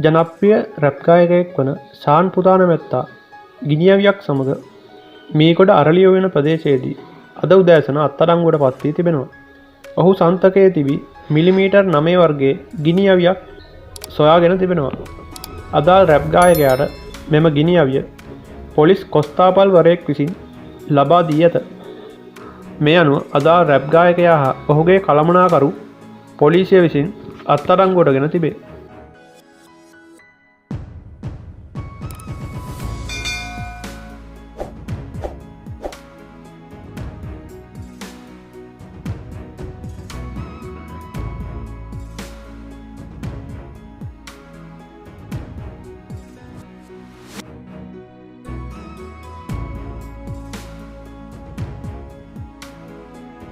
ජනප්‍රිය රැප් ගායකයෙක් වන ෂාන් පුතාන මැත්තා ගිනිඅවියක් සමග මීගොඩ අරලිය වෙන ප්‍රදේශයේදී අද උදෑසන අත්අඩංගුවට පත් වී තිබෙනවා. ඔහු සන්තකයේ තිබි මිලිමීටර් 9 වර්ගයේ ගිනිඅවියක් සොයාගෙන තිබෙනවා. අදාළ රැප් ගායකයාට මෙම ගිනිඅවිය පොලිස් කොස්තාපල්වරයෙක් විසින් ලබා දී ඇත. මේ අනුව අදාළ රැප් ගායකයා හා ඔහුගේ කළමනාකරු පොලිසිය විසින් අත්අඩංගුවට ගෙන තිබේ.